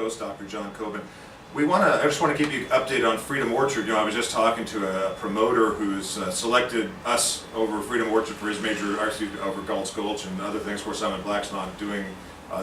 host, Dr. John Coben. I just want to keep you updated on Freedom Orchard. I was just talking to a promoter who's selected us over Freedom Orchard for his over Galt's Gulch and other things. Of course, Simon Black's not doing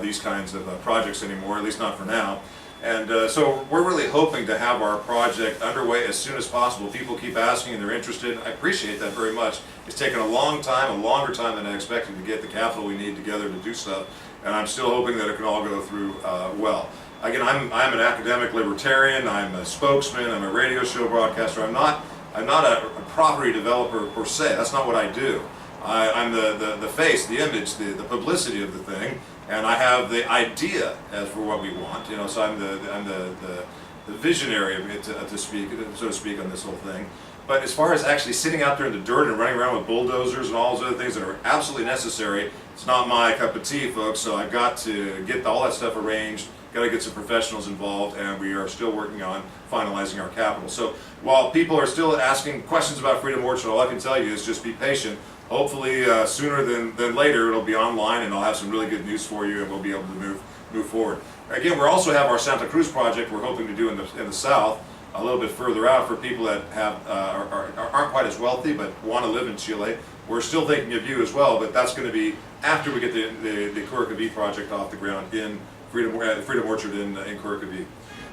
these kinds of projects anymore, at least not for now. And so we're really hoping to have our project underway as soon as possible. People keep asking and they're interested. I appreciate that very much. It's taken a long time, a longer time than I expected to get the capital we need together to do stuff. And I'm still hoping that it can all go through well. Again, I'm an academic libertarian, I'm a spokesman, I'm a radio show broadcaster. I'm not a property developer per se. That's not what I do. I'm the face, the image, the publicity of the thing, and I have the idea as for what we want. So I'm the visionary of it, to speak, so to speak, on this whole thing. But as far as actually sitting out there in the dirt and running around with bulldozers and all those other things that are absolutely necessary, it's not my cup of tea, folks. So I've got to get all that stuff arranged. Got to get some professionals involved, and we are still working on finalizing our capital. So while people are still asking questions about Freedom Orchard, all I can tell you is just be patient. Hopefully sooner than later it'll be online, and I'll have some really good news for you, and we'll be able to move forward. Again, we also have our Santa Cruz project we're hoping to do in the south, a little bit further out, for people that aren't quite as wealthy but want to live in Chile. We're still thinking of you as well, but that's going to be after we get the Curacaví project off the ground in Freedom Orchard in Curacaví.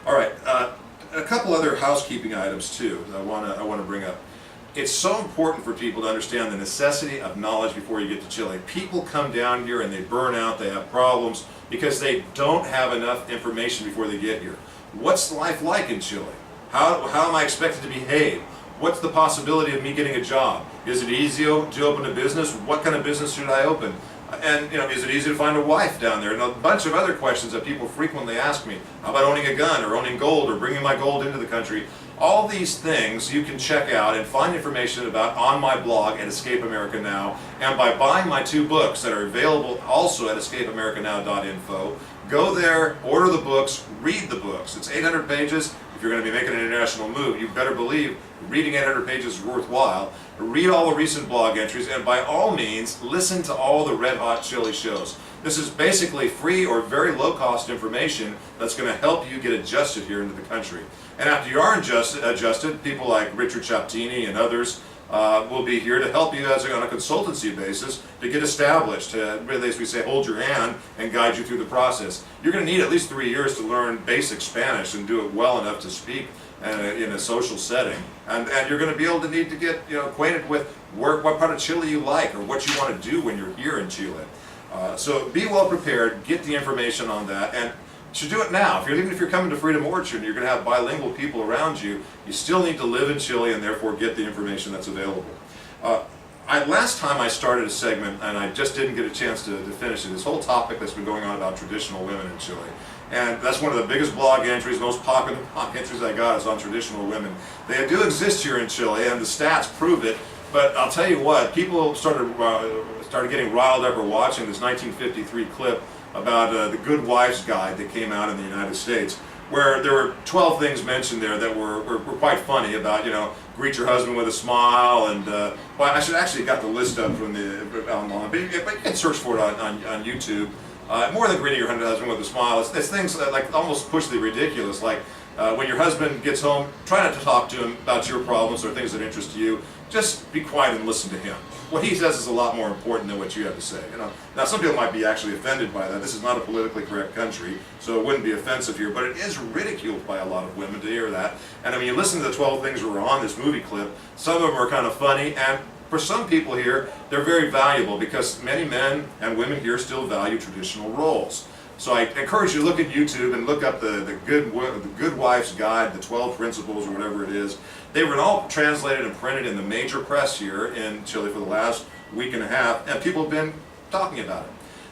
All right, a couple other housekeeping items too that I want to bring up. It's so important for people to understand the necessity of knowledge before you get to Chile. People come down here and they burn out, they have problems because they don't have enough information before they get here. What's life like in Chile? How am I expected to behave? What's the possibility of me getting a job? Is it easy to open a business? What kind of business should I open? And is it easy to find a wife down there? And a bunch of other questions that people frequently ask me. How about owning a gun, or owning gold, or bringing my gold into the country? All these things you can check out and find information about on my blog at Escape America Now, and by buying my 2 books that are available also at escapeamericanow.info. Go there, order the books, read the books. It's 800 pages. If you're going to be making an international move, you better believe reading 800 pages is worthwhile. Read all the recent blog entries, and by all means, listen to all the Red Hot Chili shows. This is basically free or very low-cost information that's going to help you get adjusted here into the country. And after you are adjusted, people like Richard Chaptini and others will be here to help you on a consultancy basis to get established, to really, as we say, hold your hand and guide you through the process. You're going to need at least 3 years to learn basic Spanish and do it well enough to speak in a social setting. And you're going to be able to need to get acquainted with what part of Chile you like, or what you want to do when you're here in Chile. So be well prepared, get the information on that, and you should do it now. Even if you're coming to Freedom Orchard and you're going to have bilingual people around you, you still need to live in Chile and therefore get the information that's available. Last time I started a segment, and I just didn't get a chance to finish it, this whole topic that's been going on about traditional women in Chile. And that's one of the biggest blog entries, most popular blog entries I got is on traditional women. They do exist here in Chile, and the stats prove it. But I'll tell you what, people started getting riled up or watching this 1953 clip about the Good Wife's Guide that came out in the United States, where there were 12 things mentioned there that were quite funny about, greet your husband with a smile, and well, I should actually got the list up from the online, but you can search for it on YouTube. More than greeting your husband with a smile, it's things that like almost push the ridiculous, like when your husband gets home, try not to talk to him about your problems or things that interest you. Just be quiet and listen to him. What he says is a lot more important than what you have to say. Now some people might be actually offended by that. This is not a politically correct country, so it wouldn't be offensive here, but it is ridiculed by a lot of women to hear that. And I mean, you listen to the 12 things that were on this movie clip, some of them are kind of funny, and for some people here, they're very valuable because many men and women here still value traditional roles. So I encourage you to look at YouTube and look up the Good Wife's Guide, the 12 Principles, or whatever it is. They were all translated and printed in the major press here in Chile for the last week and a half, and people have been talking about it.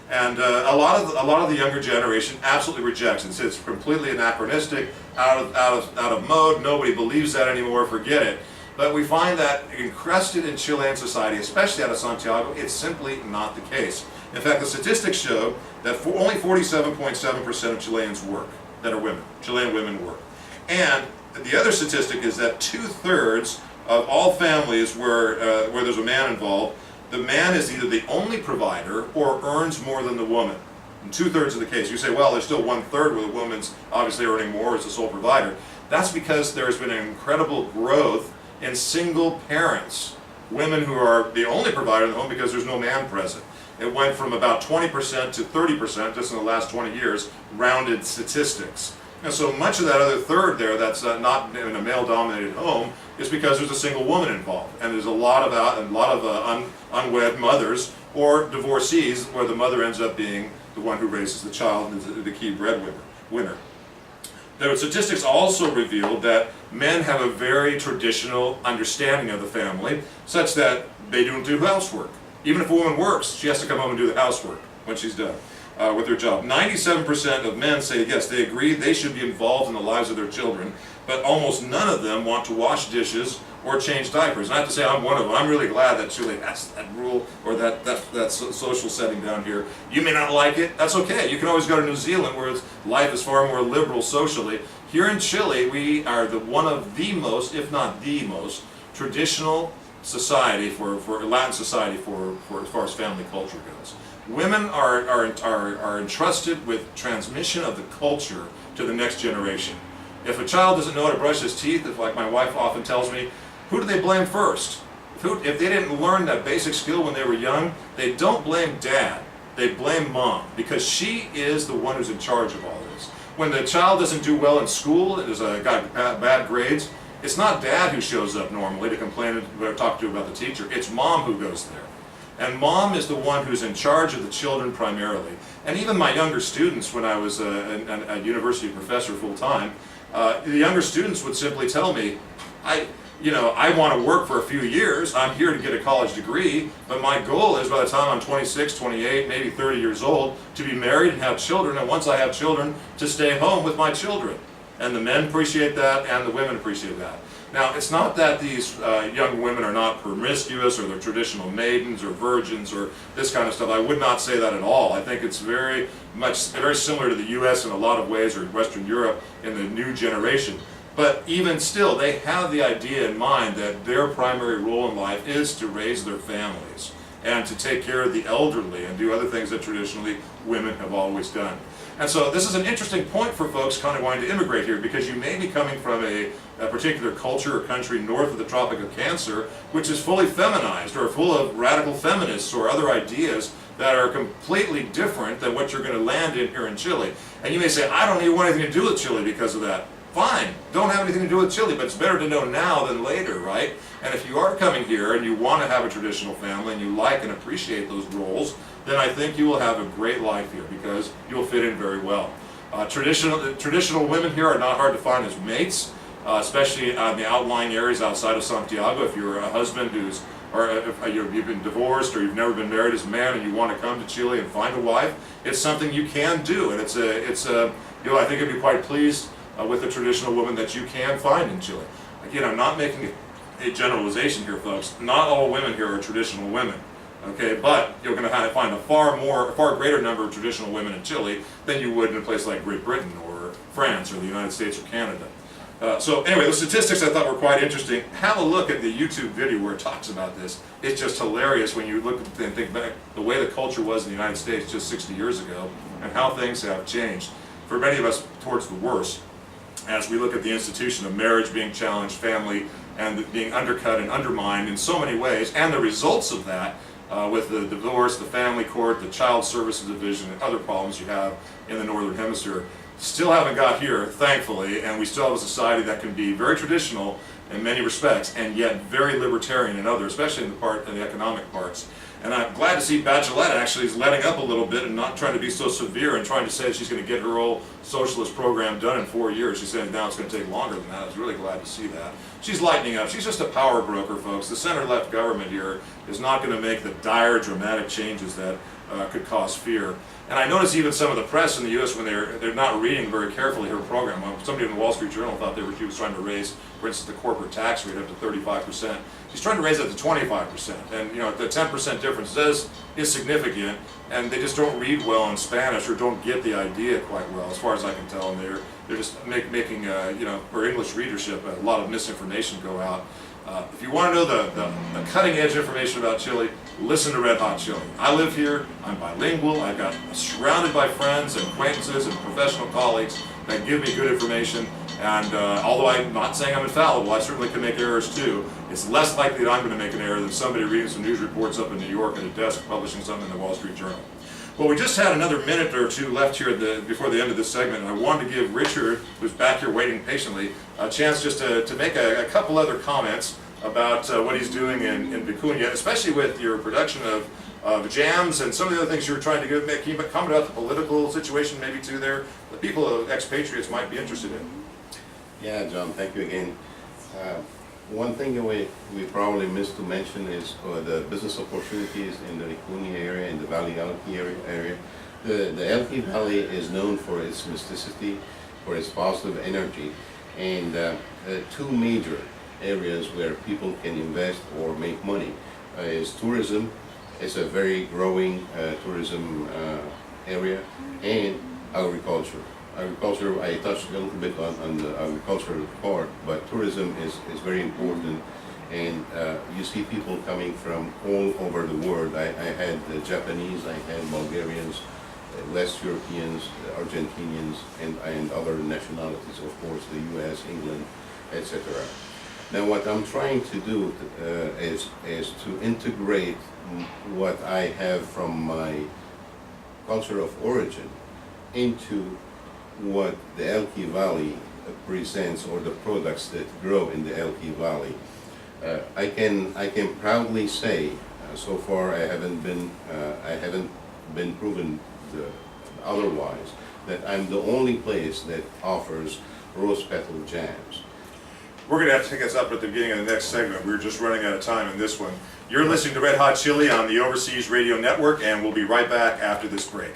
And a lot of the younger generation absolutely rejects it. It's completely anachronistic, out of mode. Nobody believes that anymore. Forget it. But we find that encrusted in Chilean society, especially out of Santiago, it's simply not the case. In fact, the statistics show that only 47.7% of Chileans work, that are women. Chilean women work. And the other statistic is that 2/3 of all families where there's a man involved, the man is either the only provider or earns more than the woman. In 2/3 of the case. You say, well, there's still 1/3 where the woman's obviously earning more as the sole provider. That's because there's been an incredible growth in single parents, women who are the only provider in the home because there's no man present. It went from about 20% to 30% just in the last 20 years, rounded statistics. And so much of that other third there that's not in a male-dominated home is because there's a single woman involved, and there's a lot of unwed mothers or divorcees where the mother ends up being the one who raises the child and is the key breadwinner. The statistics also revealed that men have a very traditional understanding of the family, such that they don't do housework. Even if a woman works, she has to come home and do the housework when she's done with her job. 97% of men say yes, they agree they should be involved in the lives of their children, but almost none of them want to wash dishes or change diapers. And I have to say I'm one of them. I'm really glad that Chile has that rule or that social setting down here. You may not like it, that's okay. You can always go to New Zealand where life is far more liberal socially. Here in Chile, we are one of the most, if not the most, traditional society for Latin society for as far as family culture goes. Women are entrusted with transmission of the culture to the next generation. If a child doesn't know how to brush his teeth, if, like my wife often tells me, who do they blame first? If they didn't learn that basic skill when they were young, they don't blame dad, they blame mom, because she is the one who's in charge of all this. When the child doesn't do well in school, got bad grades, it's not dad who shows up normally to complain or talk to about the teacher, it's mom who goes there. And mom is the one who's in charge of the children primarily. And even my younger students, when I was a university professor full-time, the younger students would simply tell me, I want to work for a few years, I'm here to get a college degree, but my goal is by the time I'm 26, 28, maybe 30 years old, to be married and have children, and once I have children, to stay home with my children. And the men appreciate that, and the women appreciate that. Now, it's not that these young women are not promiscuous, or they're traditional maidens, or virgins, or this kind of stuff. I would not say that at all. I think it's very similar to the U.S. in a lot of ways, or Western Europe in the new generation. But even still, they have the idea in mind that their primary role in life is to raise their families and to take care of the elderly and do other things that traditionally women have always done. And so this is an interesting point for folks kind of wanting to immigrate here, because you may be coming from a particular culture or country north of the Tropic of Cancer, which is fully feminized or full of radical feminists or other ideas that are completely different than what you're going to land in here in Chile. And you may say, I don't even want anything to do with Chile because of that. Fine, don't have anything to do with Chile, but it's better to know now than later, right? And if you are coming here and you want to have a traditional family and you like and appreciate those roles, then I think you will have a great life here because you'll fit in very well. Traditional women here are not hard to find as mates, especially in the outlying areas outside of Santiago. If you're a husband if you've been divorced or you've never been married as a man and you want to come to Chile and find a wife, it's something you can do, and I think you'd be quite pleased with the traditional woman that you can find in Chile. Again, I'm not making a generalization here, folks. Not all women here are traditional women, okay? But you're going to find a far greater number of traditional women in Chile than you would in a place like Great Britain or France or the United States or Canada. So anyway, the statistics I thought were quite interesting. Have a look at the YouTube video where it talks about this. It's just hilarious when you look and think back the way the culture was in the United States just 60 years ago and how things have changed. For many of us, towards the worse, as we look at the institution of marriage being challenged, family, and being undercut and undermined in so many ways, and the results of that with the divorce, the family court, the child services division, and other problems you have in the Northern Hemisphere, still haven't got here, thankfully, and we still have a society that can be very traditional in many respects, and yet very libertarian in others, especially in the economic parts. And I'm glad to see Bachelet actually is letting up a little bit and not trying to be so severe and trying to say she's going to get her whole socialist program done in 4 years. She said now it's going to take longer than that. I was really glad to see that. She's lightening up. She's just a power broker, folks. The center-left government here is not going to make the dire, dramatic changes that could cause fear. And I notice even some of the press in the U.S. when they're not reading very carefully her program. Somebody in the Wall Street Journal thought she was trying to raise, for instance, the corporate tax rate up to 35%. She's trying to raise it to 25%. And the 10% difference is significant, and they just don't read well in Spanish or don't get the idea quite well, as far as I can tell. And they're just making, you know, for English readership, a lot of misinformation go out. If you want to know the cutting edge information about Chile, listen to Red Hot Chili. I live here, I'm bilingual, I've got surrounded by friends and acquaintances and professional colleagues that give me good information, and although I'm not saying I'm infallible, I certainly can make errors too. It's less likely that I'm going to make an error than somebody reading some news reports up in New York at a desk publishing something in the Wall Street Journal. Well, we just had another minute or two left here before the end of this segment, and I wanted to give Richard, who's back here waiting patiently, a chance just to make a couple other comments about what he's doing in Vicuña, especially with your production of jams and some of the other things you were trying to make. Can you comment about the political situation maybe too there? The people, expatriates, might be interested in. Yeah, John, thank you again. One thing that we probably missed to mention is the business opportunities in the Vicuña area, in the Valle Elqui area. The Elqui Valley is known for its mysticity, for its positive energy, and two major areas where people can invest or make money is tourism. It's a very growing tourism area, and agriculture. Agriculture, I touched a little bit on the agricultural part, but tourism is very important, and you see people coming from all over the world. I had the Japanese, I had Bulgarians, West Europeans, Argentinians, and other nationalities, of course, the US, England, etc. Now what I'm trying to do is to integrate what I have from my culture of origin into what the Elqui Valley presents, or the products that grow in the Elqui Valley. I can proudly say, so far I haven't been proven otherwise, that I'm the only place that offers rose petal jams. We're going to have to take us up at the beginning of the next segment. We're just running out of time in this one. You're listening to Red Hot Chili on the Overseas Radio Network, and we'll be right back after this break.